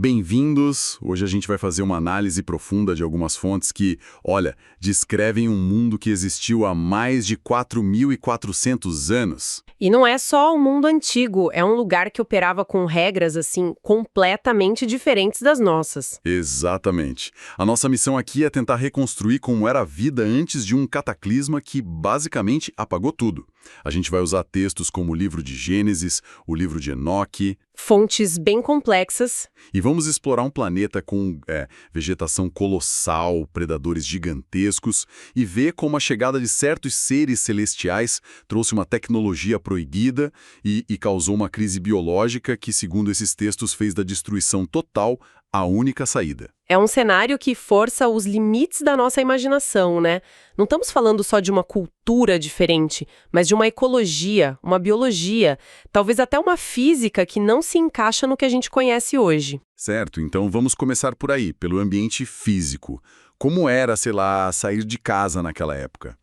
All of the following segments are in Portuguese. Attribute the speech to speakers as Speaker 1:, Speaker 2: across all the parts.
Speaker 1: Bem-vindos! Hoje a gente vai fazer uma análise profunda de algumas fontes que, olha, descrevem um mundo que existiu há mais de 4.400 anos.
Speaker 2: E não é só um mundo antigo, é um lugar que operava com regras, assim, completamente diferentes das nossas.
Speaker 1: Exatamente. A nossa missão aqui é tentar reconstruir como era a vida antes de um cataclisma que basicamente apagou tudo. A gente vai usar textos como o livro de Gênesis, o livro de Enoque.
Speaker 2: Fontes bem complexas.
Speaker 1: E vamos explorar um planeta com vegetação colossal, predadores gigantescos, e ver como a chegada de certos seres celestiais trouxe uma tecnologia proibida e causou uma crise biológica que, segundo esses textos, fez da destruição total a única saída.
Speaker 2: É um cenário que força os limites da nossa imaginação, né? Não estamos falando só de uma cultura diferente, mas de uma ecologia, uma biologia, talvez até uma física que não se encaixa no que a gente conhece hoje.
Speaker 1: Certo, então vamos começar por aí, pelo ambiente físico. Como era, sei lá, sair de casa naquela época?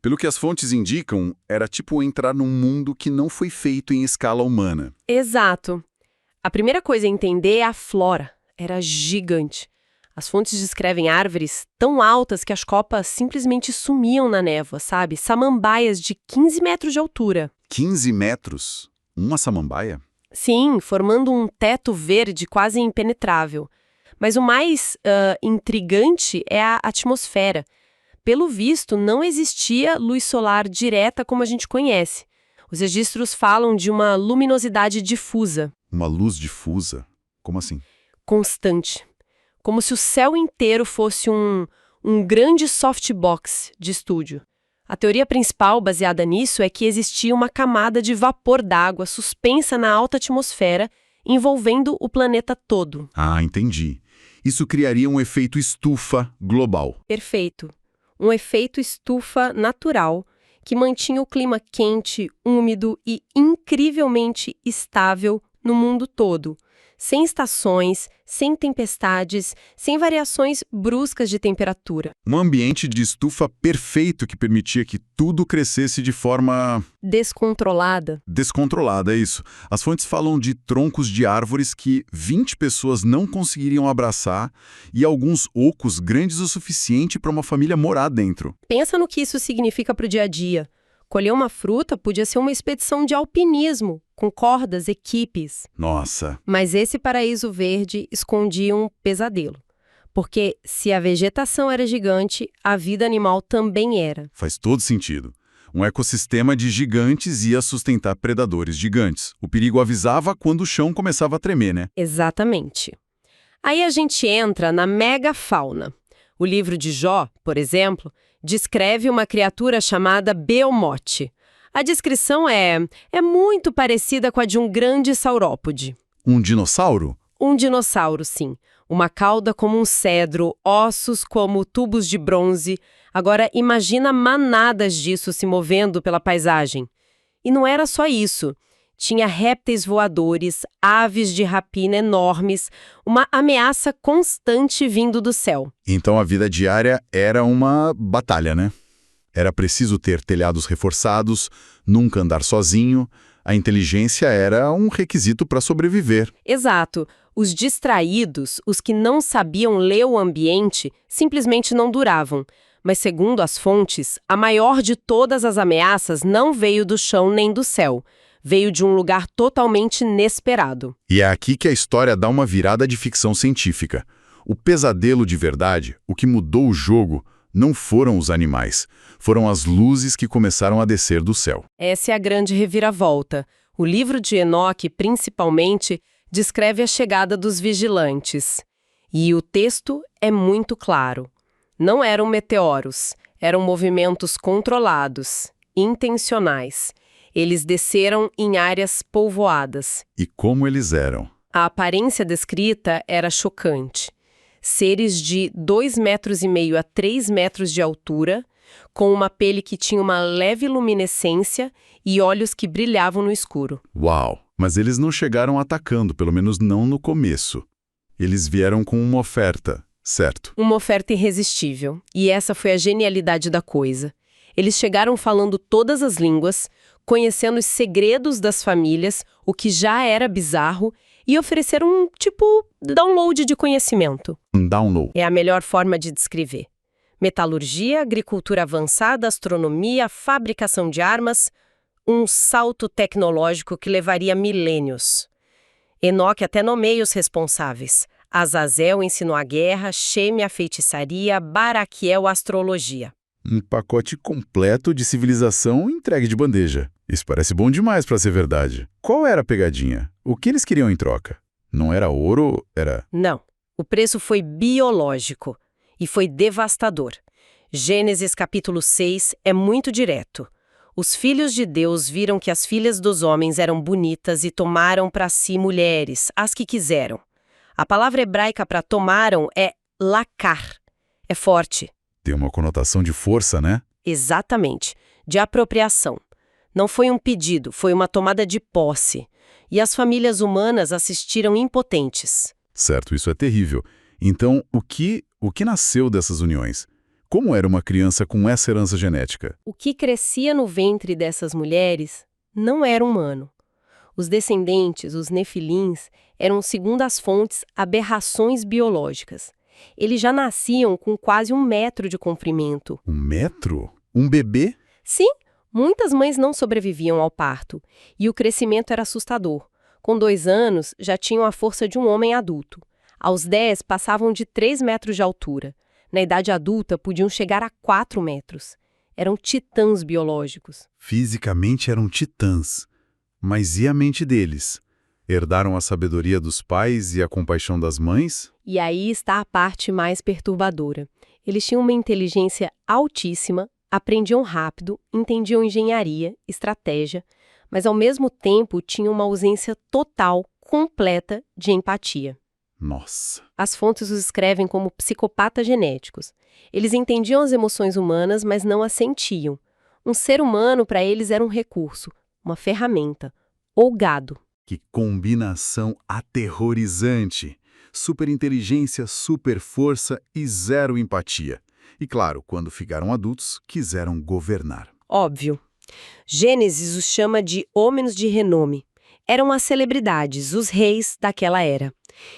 Speaker 1: Pelo que as fontes indicam, era tipo entrar num mundo que não foi feito em escala humana.
Speaker 2: Exato. A primeira coisa a entender é a flora. Era gigante. As fontes descrevem árvores tão altas que as copas simplesmente sumiam na névoa, sabe? Samambaias de 15 metros de altura.
Speaker 1: 15 metros? Uma samambaia?
Speaker 2: Sim, formando um teto verde quase impenetrável. Mas o mais intrigante é a atmosfera. Pelo visto, não existia luz solar direta como a gente conhece. Os registros falam de uma luminosidade difusa.
Speaker 1: Uma luz difusa? Como assim?
Speaker 2: Constante. Como se o céu inteiro fosse um grande softbox de estúdio. A teoria principal baseada nisso é que existia uma camada de vapor d'água suspensa na alta atmosfera, envolvendo o planeta todo.
Speaker 1: Ah, entendi. Isso criaria um efeito estufa global.
Speaker 2: Perfeito. Um efeito estufa natural que mantinha o clima quente, úmido e incrivelmente estável no mundo todo. Sem estações, sem tempestades, sem variações bruscas de temperatura.
Speaker 1: Um ambiente de estufa perfeito que permitia que tudo crescesse de forma...
Speaker 2: Descontrolada.
Speaker 1: Descontrolada, é isso. As fontes falam de troncos de árvores que 20 pessoas não conseguiriam abraçar e alguns ocos grandes o suficiente para uma família morar dentro.
Speaker 2: Pensa no que isso significa para o dia a dia. Colher uma fruta podia ser uma expedição de alpinismo, com cordas, equipes.
Speaker 1: Nossa!
Speaker 2: Mas esse paraíso verde escondia um pesadelo. Porque se a vegetação era gigante, a vida animal também era.
Speaker 1: Faz todo sentido. Um ecossistema de gigantes ia sustentar predadores gigantes. O perigo avisava quando o chão começava a tremer, né?
Speaker 2: Exatamente. Aí a gente entra na megafauna. O livro de Jó, por exemplo, descreve uma criatura chamada Beomote. A descrição é muito parecida com a de um grande saurópode.
Speaker 1: Um dinossauro?
Speaker 2: Um dinossauro, sim. Uma cauda como um cedro, ossos como tubos de bronze. Agora, imagina manadas disso se movendo pela paisagem. E não era só isso. Tinha répteis voadores, aves de rapina enormes, uma ameaça constante vindo do céu.
Speaker 1: Então a vida diária era uma batalha, né? Era preciso ter telhados reforçados, nunca andar sozinho. A inteligência era um requisito para sobreviver.
Speaker 2: Exato. Os distraídos, os que não sabiam ler o ambiente, simplesmente não duravam. Mas, segundo as fontes, a maior de todas as ameaças não veio do chão nem do céu. Veio de um lugar totalmente inesperado.
Speaker 1: E é aqui que a história dá uma virada de ficção científica. O pesadelo de verdade, o que mudou o jogo, não foram os animais. Foram as luzes que começaram a descer do céu.
Speaker 2: Essa é a grande reviravolta. O livro de Enoque, principalmente, descreve a chegada dos vigilantes. E o texto é muito claro. Não eram meteoros, eram movimentos controlados, intencionais. Eles desceram em áreas povoadas.
Speaker 1: E como eles eram?
Speaker 2: A aparência descrita era chocante. Seres de 2,5 metros a 3 metros de altura, com uma pele que tinha uma leve luminescência e olhos que brilhavam no escuro.
Speaker 1: Uau! Mas eles não chegaram atacando, pelo menos não no começo. Eles vieram com uma oferta, certo?
Speaker 2: Uma oferta irresistível. E essa foi a genialidade da coisa. Eles chegaram falando todas as línguas, conhecendo os segredos das famílias, o que já era bizarro. e oferecer um download de conhecimento.
Speaker 1: Um download.
Speaker 2: É a melhor forma de descrever. Metalurgia, agricultura avançada, astronomia, fabricação de armas, um salto tecnológico que levaria milênios. Enoque até nomeia os responsáveis. Azazel ensinou a guerra, Sheme a feitiçaria, Baraquiel a astrologia.
Speaker 1: Um pacote completo de civilização entregue de bandeja. Isso parece bom demais para ser verdade. Qual era a pegadinha? O que eles queriam em troca? Não era ouro, era...
Speaker 2: Não. O preço foi biológico e foi devastador. Gênesis capítulo 6 é muito direto. Os filhos de Deus viram que as filhas dos homens eram bonitas e tomaram para si mulheres, as que quiseram. A palavra hebraica para tomaram é lakar. É forte.
Speaker 1: Tem uma conotação de força, né?
Speaker 2: Exatamente. De apropriação. Não foi um pedido, foi uma tomada de posse. E as famílias humanas assistiram impotentes.
Speaker 1: Certo, isso é terrível. Então, o que nasceu dessas uniões? Como era uma criança com essa herança genética?
Speaker 2: O que crescia no ventre dessas mulheres não era humano. Os descendentes, os nefilins, eram, segundo as fontes, aberrações biológicas. Eles já nasciam com quase 1 metro de comprimento.
Speaker 1: 1 metro? Um bebê?
Speaker 2: Sim, muitas mães não sobreviviam ao parto. E o crescimento era assustador. Com 2 anos, já tinham a força de um homem adulto. Aos 10, passavam de 3 metros de altura. Na idade adulta, podiam chegar a 4 metros. Eram titãs biológicos.
Speaker 1: Fisicamente eram titãs. Mas e a mente deles? Herdaram a sabedoria dos pais e a compaixão das mães?
Speaker 2: E aí está a parte mais perturbadora. Eles tinham uma inteligência altíssima, aprendiam rápido, entendiam engenharia, estratégia, mas ao mesmo tempo tinham uma ausência total, completa de empatia.
Speaker 1: Nossa!
Speaker 2: As fontes os escrevem como psicopatas genéticos. Eles entendiam as emoções humanas, mas não as sentiam. Um ser humano para eles era um recurso, uma ferramenta, ou gado.
Speaker 1: Que combinação aterrorizante! Superinteligência, superforça e zero empatia. E claro, quando ficaram adultos, quiseram governar.
Speaker 2: Óbvio. Gênesis os chama de homens de renome. Eram as celebridades, os reis daquela era.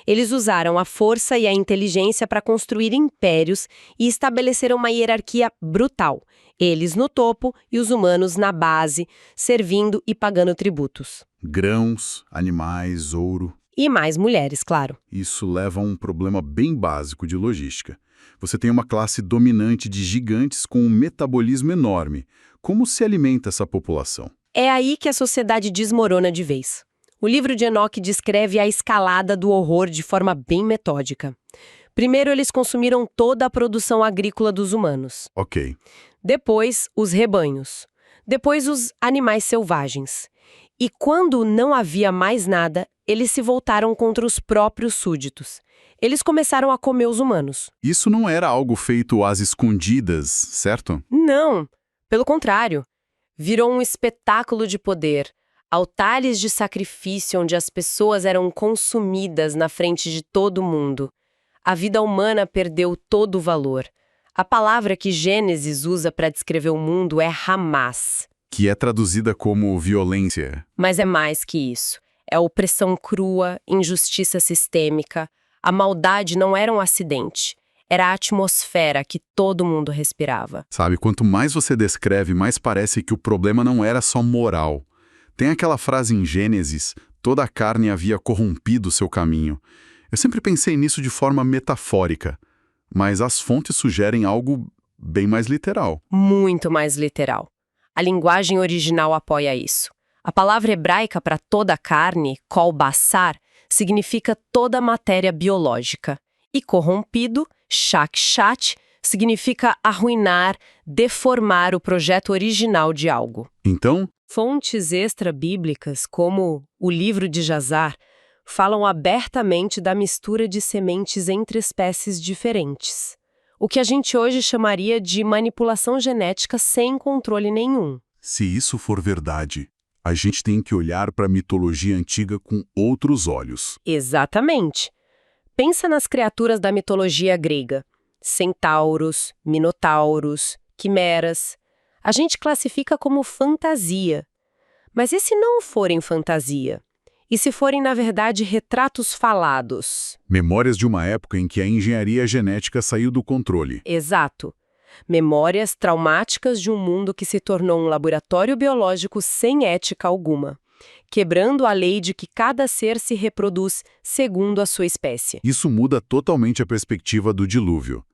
Speaker 2: Eles usaram a força e a inteligência para construir impérios e estabeleceram uma hierarquia brutal. Eles no topo e os humanos na base, servindo e pagando tributos.
Speaker 1: Grãos, animais, ouro.
Speaker 2: E mais mulheres, claro.
Speaker 1: Isso leva a um problema bem básico de logística. Você tem uma classe dominante de gigantes com um metabolismo enorme. Como se alimenta essa população?
Speaker 2: É aí que a sociedade desmorona de vez. O livro de Enoque descreve a escalada do horror de forma bem metódica. Primeiro, eles consumiram toda a produção agrícola dos humanos.
Speaker 1: Ok.
Speaker 2: Depois, os rebanhos. Depois, os animais selvagens. E quando não havia mais nada, eles se voltaram contra os próprios súditos. Eles começaram a comer os humanos.
Speaker 1: Isso não era algo feito às escondidas, certo?
Speaker 2: Não, pelo contrário. Virou um espetáculo de poder. Altares de sacrifício onde as pessoas eram consumidas na frente de todo mundo. A vida humana perdeu todo o valor. A palavra que Gênesis usa para descrever o mundo é Hamas.
Speaker 1: Que é traduzida como violência.
Speaker 2: Mas é mais que isso. É opressão crua, injustiça sistêmica. A maldade não era um acidente. Era a atmosfera que todo mundo respirava.
Speaker 1: Sabe, quanto mais você descreve, mais parece que o problema não era só moral. Tem aquela frase em Gênesis, toda a carne havia corrompido seu caminho. Eu sempre pensei nisso de forma metafórica, mas as fontes sugerem algo bem mais literal.
Speaker 2: Muito mais literal. A linguagem original apoia isso. A palavra hebraica para toda a carne, kol basar, significa toda a matéria biológica. E corrompido, shakshat, significa arruinar, deformar o projeto original de algo.
Speaker 1: Então,
Speaker 2: fontes extra-bíblicas, como o livro de Jazar, falam abertamente da mistura de sementes entre espécies diferentes. O que a gente hoje chamaria de manipulação genética sem controle nenhum.
Speaker 1: Se isso for verdade, a gente tem que olhar para a mitologia antiga com outros olhos.
Speaker 2: Exatamente. Pensa nas criaturas da mitologia grega. Centauros, minotauros, quimeras. A gente classifica como fantasia. Mas e se não forem fantasia? E se forem, na verdade, retratos falados?
Speaker 1: Memórias de uma época em que a engenharia genética saiu do controle.
Speaker 2: Exato. Memórias traumáticas de um mundo que se tornou um laboratório biológico sem ética alguma, quebrando a lei de que cada ser se reproduz segundo a sua espécie.
Speaker 1: Isso muda totalmente a perspectiva do dilúvio.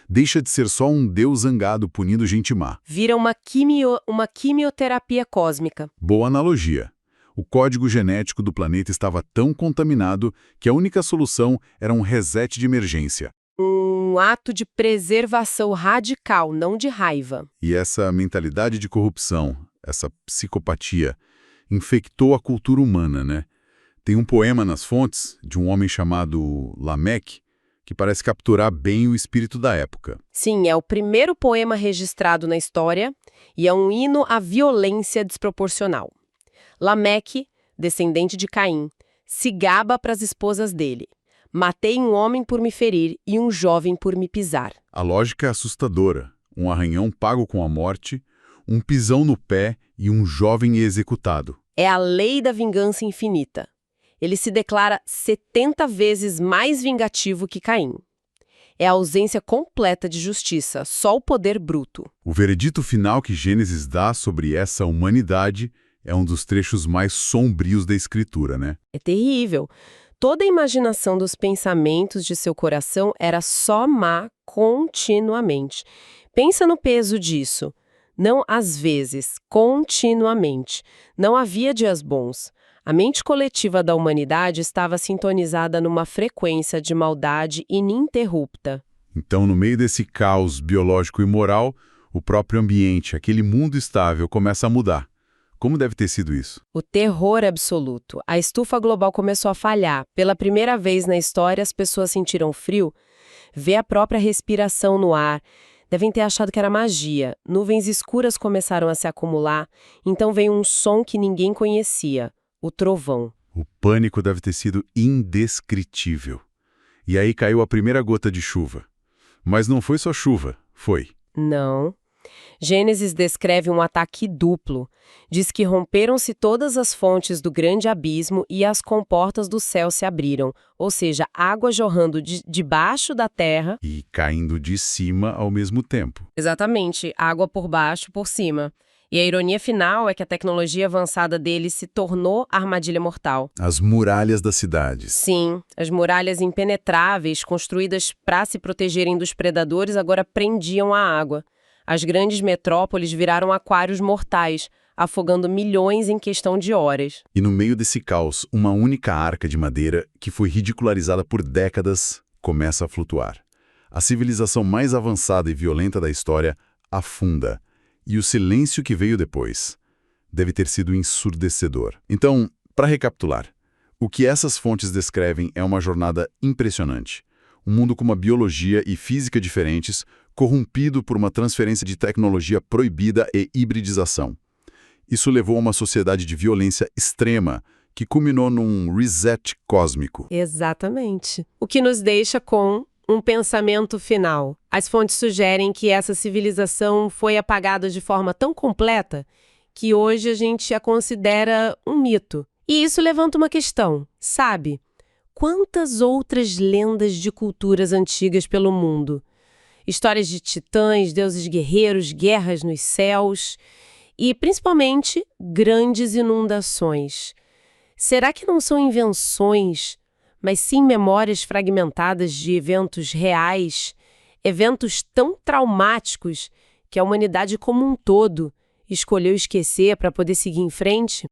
Speaker 1: Deixa de ser só um deus zangado punindo gente má.
Speaker 2: Vira uma quimioterapia cósmica.
Speaker 1: Boa analogia. O código genético do planeta estava tão contaminado que a única solução era um reset de emergência.
Speaker 2: Um ato de preservação radical, não de raiva.
Speaker 1: E essa mentalidade de corrupção, essa psicopatia, infectou a cultura humana, né? Tem um poema nas fontes de um homem chamado Lameque que parece capturar bem o espírito da época.
Speaker 2: Sim, é o primeiro poema registrado na história e é um hino à violência desproporcional. Lameque, descendente de Caim, se gaba para as esposas dele. Matei um homem por me ferir e um jovem por me pisar.
Speaker 1: A lógica é assustadora. Um arranhão pago com a morte, um pisão no pé e um jovem executado.
Speaker 2: É a lei da vingança infinita. Ele se declara 70 vezes mais vingativo que Caim. É a ausência completa de justiça, só o poder bruto.
Speaker 1: O veredito final que Gênesis dá sobre essa humanidade é um dos trechos mais sombrios da Escritura, né?
Speaker 2: É terrível. Toda a imaginação dos pensamentos de seu coração era só má continuamente. Pensa no peso disso. Não às vezes, continuamente. Não havia dias bons. A mente coletiva da humanidade estava sintonizada numa frequência de maldade ininterrupta.
Speaker 1: Então, no meio desse caos biológico e moral, o próprio ambiente, aquele mundo estável, começa a mudar. Como deve ter sido isso?
Speaker 2: O terror absoluto. A estufa global começou a falhar. Pela primeira vez na história, as pessoas sentiram frio. Vê a própria respiração no ar. Devem ter achado que era magia. Nuvens escuras começaram a se acumular. Então veio um som que ninguém conhecia. O trovão.
Speaker 1: O pânico deve ter sido indescritível. E aí caiu a primeira gota de chuva. Mas não foi só chuva, foi.
Speaker 2: Não. Gênesis descreve um ataque duplo. Diz que romperam-se todas as fontes do grande abismo e as comportas do céu se abriram, ou seja, água jorrando debaixo da terra.
Speaker 1: E caindo de cima ao mesmo tempo.
Speaker 2: Exatamente, água por baixo, por cima. E a ironia final é que a tecnologia avançada deles se tornou a armadilha mortal.
Speaker 1: As muralhas das cidades.
Speaker 2: Sim, as muralhas impenetráveis, construídas para se protegerem dos predadores, agora prendiam a água. As grandes metrópoles viraram aquários mortais, afogando milhões em questão de horas.
Speaker 1: E no meio desse caos, uma única arca de madeira, que foi ridicularizada por décadas, começa a flutuar. A civilização mais avançada e violenta da história afunda. E o silêncio que veio depois deve ter sido ensurdecedor. Então, para recapitular, o que essas fontes descrevem é uma jornada impressionante. Um mundo com uma biologia e física diferentes, corrompido por uma transferência de tecnologia proibida e hibridização. Isso levou a uma sociedade de violência extrema, que culminou num reset cósmico.
Speaker 2: Exatamente. O que nos deixa com um pensamento final. As fontes sugerem que essa civilização foi apagada de forma tão completa que hoje a gente a considera um mito. E isso levanta uma questão, sabe? Quantas outras lendas de culturas antigas pelo mundo? Histórias de titãs, deuses guerreiros, guerras nos céus e, principalmente, grandes inundações. Será que não são invenções, mas sim memórias fragmentadas de eventos reais, eventos tão traumáticos que a humanidade como um todo escolheu esquecer para poder seguir em frente?